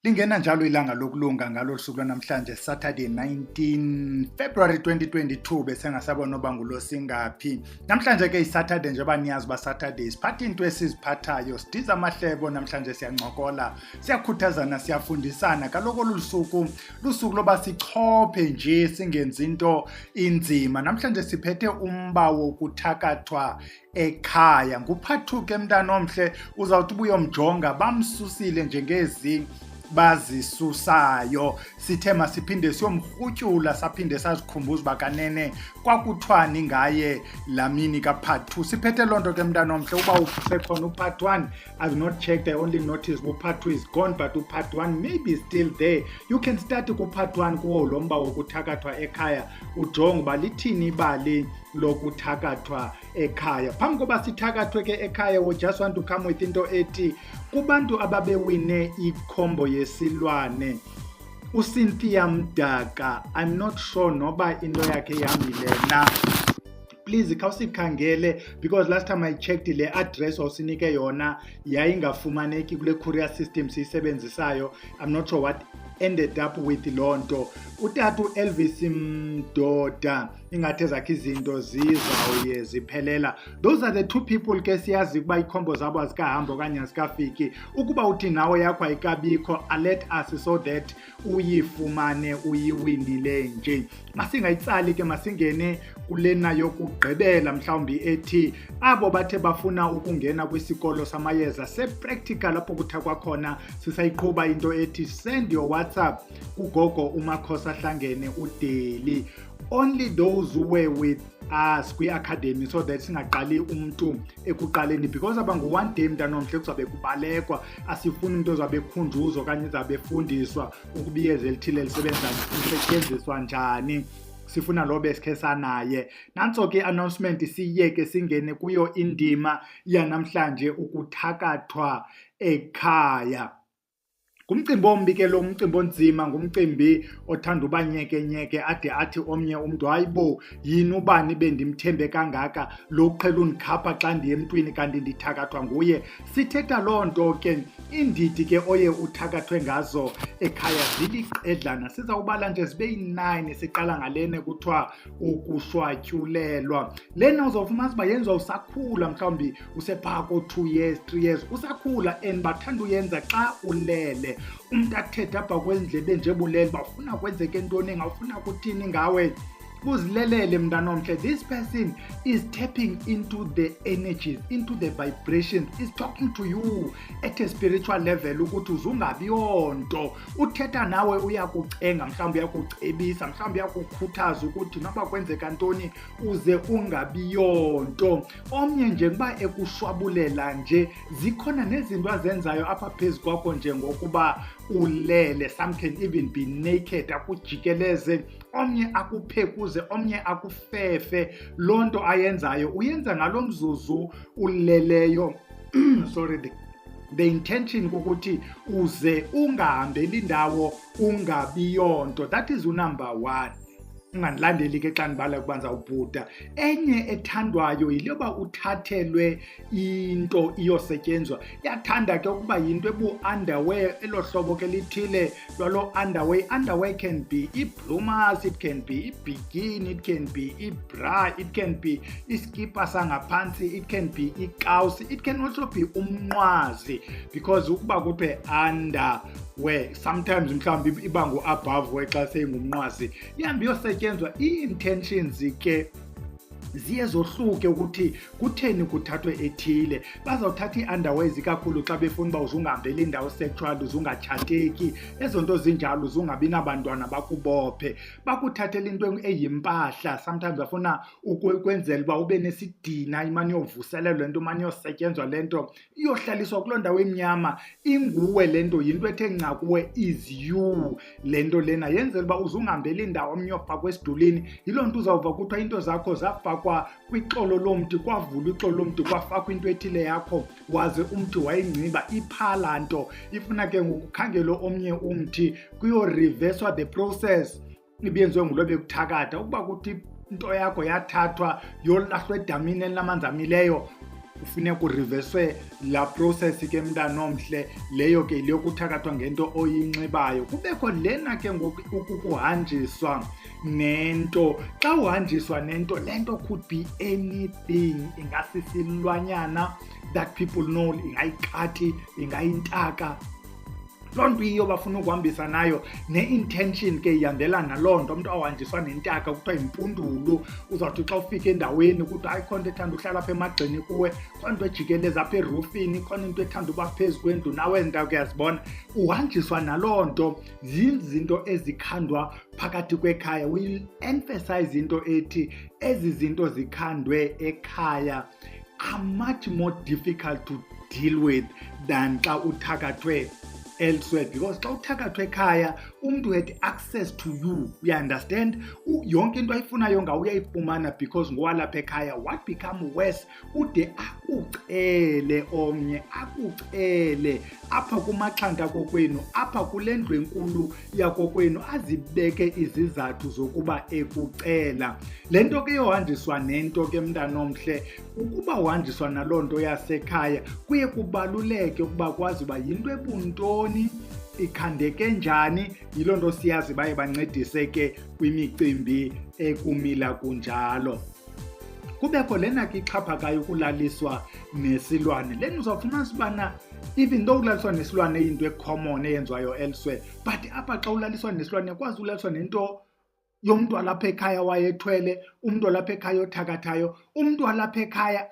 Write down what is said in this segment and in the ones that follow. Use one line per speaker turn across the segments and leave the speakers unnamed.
Lingena njalo ilanga lokulunga ngalo suku namhlanje Saturday 19 February 2022 bese ngasabona oba ngulo singaphi. Namhlanje ke iSaturday njengoba niyazi ba Saturday siphatha into esiziphathayo, sidiza amahlebo namhlanje siyancokola, siyakhuthazana, siyafundisana. Kaloko lusuku loba sichophe nje singenzi into inzima. Namhlanje siphethe umba wokuthakathwa ekhaya. Nguphathuke mntana omhle uzawuthi ubuyomjonga bamsusile njengezi bazisusayo. Sithe masiphinde siyomrhutyula saphinde sazikhumbuza bakanene kwakuthwani ngaye lamini ka-part 2. Siphethe lonto ke mntana omhle uba usekhona u-part 1. I've not checked, I only noticed part 2 is gone, but part 1 maybe still there. You can start ku-part 1 kuwo lo mba wokuthakathwa ekhaya ujonge uba lithini ibali lokuthakathwa ekhaya. Phambi koba sithakathwe ke ekhaya, we just want to come with into ethi kubantu ababewine ikhombo yesilwane. uCynthia Mdaka, I'm not sure noba into yakhe yamilena. Please khawusikhangele, because last time I checked le address osinike yona yayingafumaneki kule courier system siyisebenzisayo. I'm not sure what ended up with lonto. Utatu Elvis Mdoda ingathe zakhe izinto zizawuye ziphelela. Those are the two people ke siyazi kuba ikhombo zabo azikahamba okanye azikafiki. Ukuba uthi nawe yakho ayikabikho, alert us so that uyifumane uyiwinile nje. Masingayitsali ke masingene kulena yokugqibela mhlawumbi ethi abo bathe bafuna ukungena kwisikolo samayeza se-practical lapho kuthakwa khona sisayiqhuba into ethi send your WhatsApp kugogo uMakhosa Hlangene uDeli. Only those who were with us kwi-academy so that singaqali umuntu ekuqaleni, because abangu one day mntana omhle kuzabe kubalekwa. Asifuni into ezabe khunjuzwa okanye ezabe fundiswa ukubiyeza elithile lisetyenziswa njani. Sifuna lo besikhe naye. Nanso ke announcement siyeke singene kuyo indima yanamhlanje ukuthakathwa ekhaya. Ngumcimbi ombi ke lo mcimbi onzima, ngumcimbi othanda uba nyeke ade athi omnye umuntu hayibo yini ubani bendimthembe kangaka lo uqhela undikhapha xa ndiye emntwini kanti ndithakathwa nguye. Sithetha loo nto ke indidi ke oye uthakathwe ngazo ekhaya ziliqedlana. Sizawubala nje zibe yi-9. Siqala ngalene kuthiwa ukushwatyulelwa. Lena uzawufumana uba yenziwa usakhula, mhlawumbi usephaa ko-2 years 3 years usakhula, and bathanda uyenza xa ulele. Umuntu athetha apha kwendlebe nje bulele bafuna kwenzeke ntoni, ngawufuna kuthini ngawe. Uzilelele mntana omhle. This person is tapping into the energies, into the vibrations, is talking to you at a spiritual level ukuthi uzungabi yonto. Uthetha nawe uyakucenga, mhlawumbi uyakucebisa, mhlawumbi uyakukhuthaza ukuthi noba kwenzeka ntoni uze ungabi yonto. Omnye nje kuba ekushwabulela nje zikhona nezinto azenzayo apha phezu kwakho nje ngokuba ulele. Some can even be naked, akujikeleze, omnye akuphekuze, omnye akufefe. Lonto ayenzayo uyenza ngalo mzuzu uleleyo. Sorry, the intention ukuthi uze ungahambeli indawo ungabi yonto. That is number 1. Ungandilandeli ke xa ndibala kubanza ubhuda. Enye ethandwayo yiloba uthathelwe into iyosetyenzwa. Yathanda ke ukuba yinto ebu-underwear elo hlobo ke lithile lwalo underwear. Underwear can be i-bloomers, it can be i-bikini, it can be i-bra, it can be iskipa sangaphantsi, it can be ikawusi, it can also be umnqwazi, because ukuba kuthiwe underwear sometimes mhlawumbi iba ngu-above we xa seyingumnqwazi. Ihambe iyosetyenzwa. Ii-intentions ke ziye zohluke ukuthi kutheni kuthathwe ethile. Bazawuthatha ii-underwear kakhulu xa befuna uba uzungahambeli indawo sexual, uzungatshateki, ezo nto zinjalo, uzungabi nabantwana bakubophe. Bakuthathela into eyimpahla. Sometimes bafuna ukwenzela uba ube nesidina, imane yovuselelwa le nto, imane yosetyenzwa le nto, iyohlaliswa kuloo ndawo emnyama. Inguwe le nto, yinto ethe nca kuwe, is you le nto lena. Yenzela uba uzungahambeli indawo omnye yofakwa esidulini. Yiloo nto uzawuva kuthiwa into zakho zafakwa kwixolo lomntu, kwavula ixolo lomntu, kwafakwa into ethile yakho, waze umntu wayingciba. Iphala nto ifuna ke ngokukhangela omnye umthi kuyo-reverswa the process ibiyenziwe ngulo bekuthakatha. Ukuba kuthi into yakho yathathwa yolahlwa edamini elinamanzi amileyo, ufuneka uriveswe la process ke mntana omhle leyo ke liyokuthakathwa ngento oyinxibayo. Kubekho lena ke ngoku ukuhanjiswa nento. Xa uhanjiswa nento, lento could be anything, ingasisilwanyana that people know, ingayikati, ingayintaka. Loo nto iyo bafuna ukuhambisa nayo ne-intention ke ihambelana naloo nto. Umntu awuhanjiswa nentaka kuthiwa yimpundulu, uzawuthi xa ufika endaweni kuthiwa hayi khona into ethanda uhlala apha emagxeni kuwe, khona into ejikeleza apha erufini, khona into ethanda uba phezu kwendlu, nawe nto kuyazibona. Uhanjiswa naloo nto. Zizinto ezikhandwa phakathi kwekhaya. We'll emphasize into ethi ezi zinto zikhandwe ekhaya are much more difficult to deal with than xa uthakathwe elsewhere, because xa uthakathwe ekhaya umntu had access to you, you understand. Yonke into ayifunayo ngawe uyayifumana because ngowalapha ekhaya. What become worse, ude akucele omnye, akucele apha kumaxhanti kokwenu, apha kule ndlu enkulu yakokwenu, azibeke izizathu zokuba ekucela. Le nto ke yohanjiswa nento ke mntana omhle, ukuba uhanjiswa naloo nto yasekhaya, kuye kubaluleke ukuba kwazi uba yinto ebuntoni, ikhandeke njani. Yiloo nto siyazi baye bancedise ke kwimicimbi ekumila kunjalo. Kubekho lena ke ixhaphakayo ukulaliswa nesilwane. Lena uzawufumana sibana even though ulaliswa nesilwane into ecommon eyenziwayo elsewhere, but apha xa ulaliswa nesilwane yakwazi ulaliswa nento yomntu walapha ekhaya wayethwele, umntu walapha ekhaya othakathayo, umntu walapha ekhaya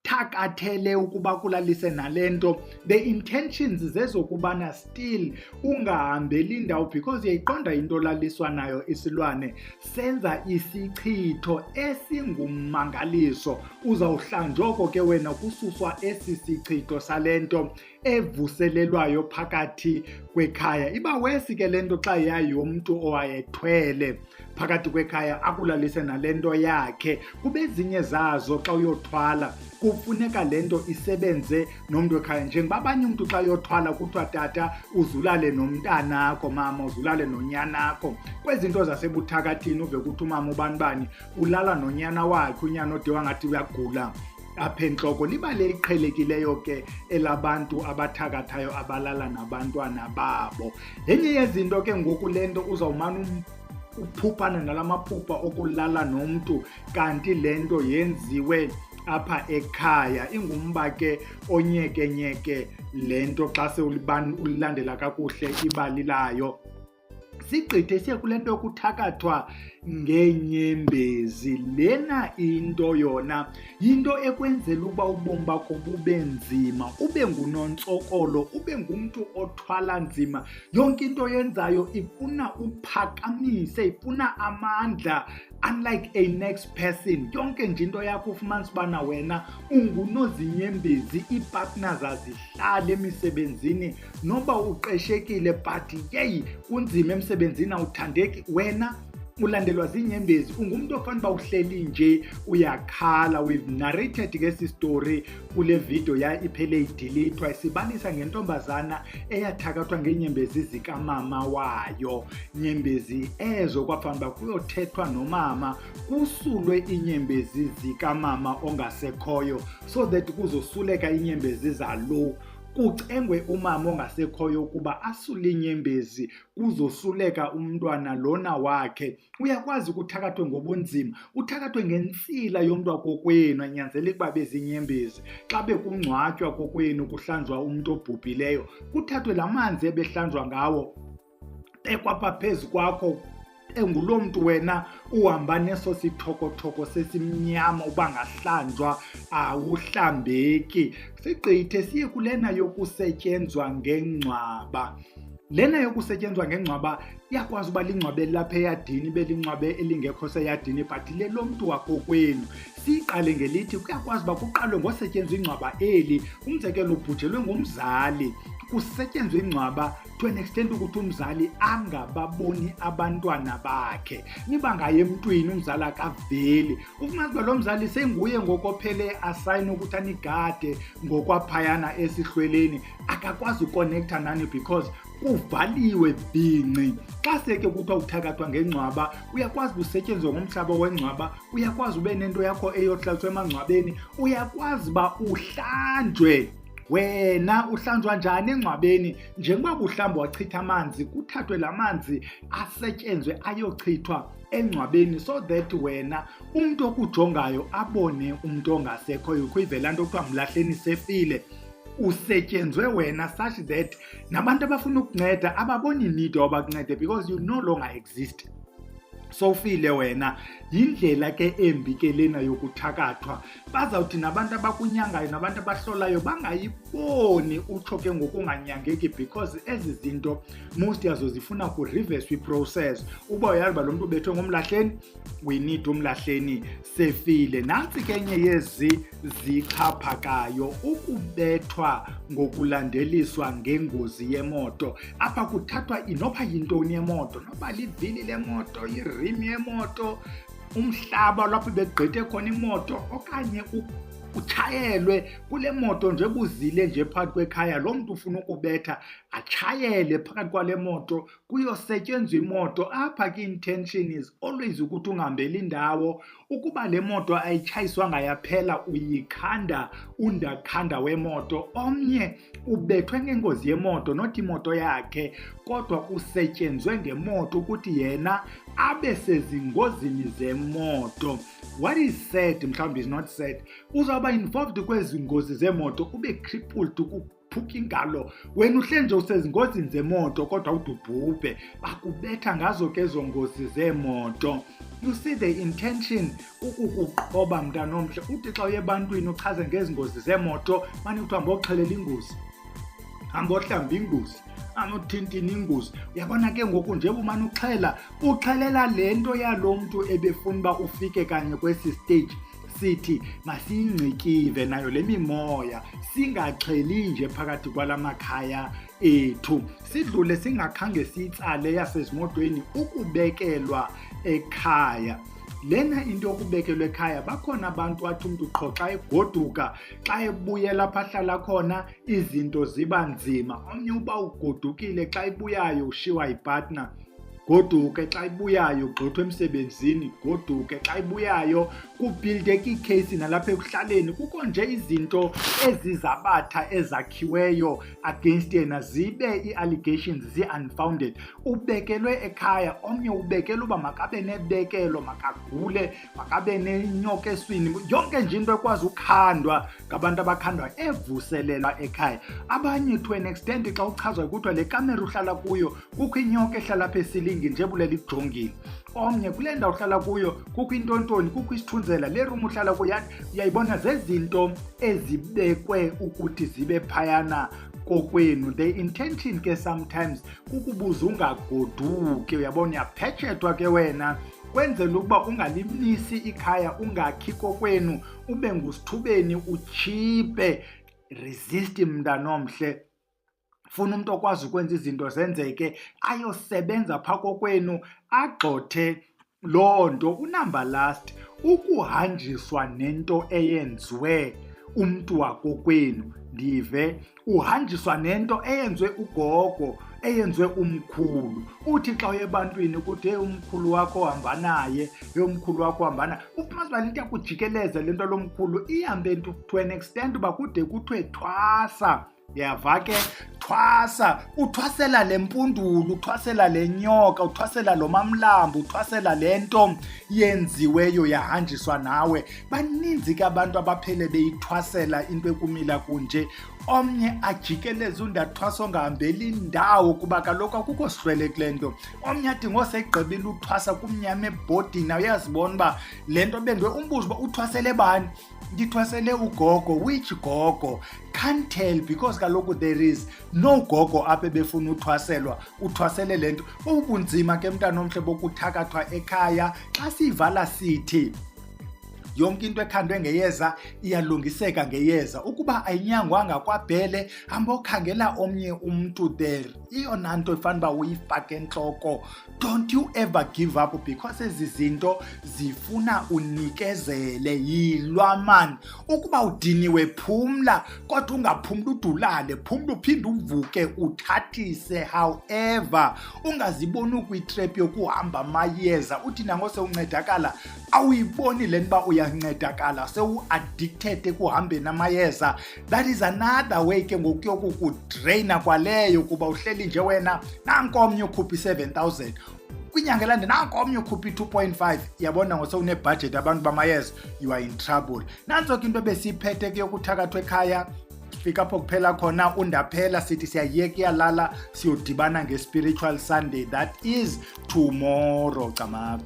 thakathele ukuba kulalise nalento. The intentions zezokubana still ungahambeli indawo, because uyayiqonda into olaliswa nayo isilwane senza isichitho esingumangaliso. Uzawuhlanjoko ke wena kususwa esi sichitho salento evuselelwayo phakathi kwekhaya. Iba wesi ke lento xa yayomntu owayethwele phakathi kwekhaya akulalise nalento yakhe. Kube ezinye zazo xa uyothwala kufuneka lento isebenze nomntu wekhaya. Njengoba abanye umntu xa yothwala kuthiwa tata uzulale nomntanakho, mama uzulale nonyanakho. Kwezinto zasebuthakathini uve kuthi umama ubanibani ulala nonyana wakhe, unyana ode wangathi uyagula apha entloko. Liba liqhelekileyo ke elabantu abathakathayo abalala nabantwana babo. Enye yezinto ke ngoku lento uzawumana uphuphana nalamaphupha okulala nomntu kanti lento yenziwe apha ekhaya. Ingumba ke onyekenyeke lento xa ulilandela kakuhle ibali layo. Sigqithe siye kule nto yokuthakathwa ngeenyembezi. Lena into yona yinto ekwenzela uba ubomi bakho bube nzima, ube ngunontsokolo, ube ngumntu othwala nzima. Yonke into yenzayo ifuna uphakamise, ifuna amandla, unlike a next person. Yonke nje into yakho ufumanisa ubana wena ungunozinyembezi. Ii-partners azihlali emisebenzini noba uqeshekile, but yeyi kunzima emsebenzini, awuthandeki, wena ulandelwa ziinyembezi. Ungumntu ofana uba uhleli nje uyakhala. We've narrated ke esi story kule video iphele idilithwa, isibalisa ngentombazana eyathakathwa ngeenyembezi zikamama wayo. Nyembezi ezo kwafana uba kuyothethwa nomama, kusulwe iinyembezi zikamama ongasekhoyo, so that kuzosuleka iinyembezi zalo, kucengwe umama ongasekhoyo ukuba asule inyembezi, kuzosuleka umntwana lona wakhe. Uyakwazi ukuthakathwe ngobunzima, uthakathwe ngentsila yomntu wakokwenu, anyanzeleka uba bezinyembezi. Xa bekungcwatywa kokwenu kuhlanjwa umntu obhubhileyo, kuthathwe la manzi ebehlanjwa ngawo ekwapha phezu kwakho, enguloo mntu wena uhamba neso sithokothoko sesimnyama uba ngahlanjwa, awuhlambeki. Sigqithe siye kulena yokusetyenzwa ngengcwaba. Lena yokusetyenzwa ngengcwaba iyakwazi uba lingcwabe lapha eyadini, ibe lingcwabe elingekho seyadini, but lelo mntu wakokwenu. Siqale ngelithi kuyakwazi uba kuqalwe ngosetyenzwa ingcwaba eli. Umzekelo, ubhujelwe ngumzali, kusetyenzwa ingcwaba to an extent ukuthi umzali angababoni abantwana bakhe. Niba ngaye emntwini umzali akaveli, ufumanisa uba lo mzali senguye ngokophele asayine ukuthi anigade ngokwaphayana esihlweleni, akakwazi ukonektha nani because kuvaliwe bhinqi. Xa seke kuthiwa uthakathwa ngengcwaba, uyakwazi usetyenzwe ngomhlaba wengcwaba, uyakwazi ube nento yakho eyohlaliswa emangcwabeni, uyakwazi uba uhlanjwe. Wena uhlanjwa njani engcwabeni? Njengoba kuhlamba wachitha amanzi, kuthathwe la manzi asetyenzwe ayochithwa engcwabeni, so that wena umntu okujongayo abone umntu ongasekhoyo. Kuyivela nto kuthiwa mlahleni sefile. Usetyenzwe wena such that nabantu abafuna ukunceda ababoni need wabakuncede, because you no longer exist. Sowufile wena. Yindlela ke embi ke lena yokuthakathwa. Bazawuthi nabantu abakunyangayo nabantu abahlolayo bangayiboni utsho ke ngokunganyangeki, because ezi zinto most yazo zifuna ku-reverse i-process. Uba uyazi uba lo mntu ubethwe ngomlahleni, we need umlahleni sefile. Nantsi ke enye yezi zixhaphakayo, ukubethwa ngokulandeliswa ngengozi yemoto. Apha kuthathwa noba yintoni yemoto, noba livili lemoto, irim yemoto, umhlaba lapho begqithe khona imoto, okanye utshayelwe kule moto nje buzile nje phakathi kwekhaya. Lo mntu ufuna ukubetha atshayele phakathi kwale moto, kuyosetyenzwa imoto. Apha ke intention is always ukuthi ungahambeli indawo. Ukuba le moto ayitshayiswanga yaphela, uyikhanda undakhanda wemoto. Omnye ubethwe ngengozi yemoto, not imoto yakhe, kodwa usetyenzwe ngemoto ukuthi yena abe sezingozini zemoto. What is said, mhlawumbi is not said, uzawuba involved kwezi ngozi zemoto, ube crippled, ukuphuka ingalo. Wena uhle nje usezingozini zemoto kodwa udubhubhe, bakubetha ngazo ke ezo ngozi zemoto. You see the intention, ukukuqhoba mntana omhle. Uthi xa uye ebantwini uchaze ngezi ngozi zemoto, mani kuthiwa mboxhelela ingozi, hambohlamba ingozi, anothintini ingozi. Uyabona ke ngoku nje umane uxhelela le nto yalo mntu ebefuna uba ufike kanye kwesi stage. Sithi masiyingcikive nayo le mimoya, singaxheli nje phakathi kwala makhaya ethu, sidlule singakhange siyitsale yasezimotweni ukubekelwa ekhaya. Lena into yokubekelwa ekhaya, bakhona abantu wathi umntu qho xa egoduka, xa ebuyela apha ahlala khona, izinto ziba nzima. Omnye uba ugodukile, xa ebuyayo ushiwa yipartner, goduke. Xa ibuyayo ugxothwa emsebenzini, goduke. Xa ibuyayo kubhildeka iikheyisi nalapha ekuhlaleni. Kukho nje izinto ezizabatha ezakhiweyo against yena, zibe ii-allegations zi-unfounded. Ubekelwe ekhaya. Omnye ubekelwe uba makabe nebekelo, makagule, makabe nenyoka eswini, yonke nje into ekwazi ukhandwa ngabantu abakhandwa evuselelwa ekhaya. Abanye to an extent xa uchazwa kuthiwa le kamera uhlala kuyo kukho inyoka ehlala apha esilingi nje bulela ikujongile. Omnye kule ndawo uhlala kuyo kukho intontoni, kukho isithunzela, le room uhlala kuyo. Uyayibona zezinto ezibekwe ukuthi zibe phayana kokwenu. The intention ke sometimes kukubuza ungagoduki. Uyabona, uyaphetshethwa ke wena kwenzela ukuba ungalimnisi ikhaya, ungakhi kokwenu, ube ngusithubeni uchipe. Resist mntana omhle. Funa umuntu okwazi ukwenza izinto zenzeke, ayosebenza phaa kokwenu, agxothe loo nto. Unumber last, ukuhanjiswa nento eyenziwe umntu wakokwenu. Ndive uhanjiswa nento eyenziwe ugogo, eyenziwe umkhulu. Uthi xa uye ebantwini ukuthi umkhulu wakho hamba naye, umkhulu wakho hamba naye. Ufumanisa into yakujikeleza le nto lomkhulu ihambe to an extent uba kude kuthiwe thwasa. Yava ke, thwasa, uthwasela le mpundulu, uthwasela le nyoka, uthwasela lo mamlambo, uthwasela le nto yenziweyo yahanjiswa nawe. Baninzi ke abantu abaphele beyithwasela into ekumila kunje. Omnye ajikeleze undathwasa ongahambeli indawo kuba kaloku akukho sihlwele kule nto. Omnye athi ngosegqibile uthwasa kumnyama ebhodini, uyazibona uba le nto bendwe umbuzo uba uthwasele bani. Ndithwasele ugogo. Which gogo? Can't tell, because kaloku there is no gogo apha ebefuna uthwaselwa, uthwasele le nto. Ubunzima ke mntana omhle bokuthakathwa ekhaya xa sivala sithi yonke into ekhandwe ngeyeza iyalungiseka ngeyeza. Ukuba ayinyangwanga kwaBhele, hamba okhangela omnye umntu there. Iyona nto ifana uba uyifake entloko. Don't you ever give up, because ezi zinto zifuna unikezele. Yilwa man. Ukuba udiniwe phumla, kodwa ungaphumla udulale, phumla uphinde uvuke uthathise. However, ungaziboni ukwitrap yokuhamba amayeza uthi nango sewuncedakala awuyiboni le nto uba uyancedakala, sewu-addicted ekuhambeni amayeza. That is another way ke ngoku yokukudraina kwaleyo, kuba uhleli nje wena nanko omnye ukhupha i-7,000 kwinyanga elande, nanko omnye ukhupha i-2.5. Yabona ngosewune-budget abantu bamayeza, you are in trouble. Nanso ke into ebesiyiphethe ke yokuthakathwa ekhaya. Fika apho kuphela khona undaphela, sithi siyayeka iyalala, siyodibana nge-spiritual Sunday, that is tomorrow. Camagu.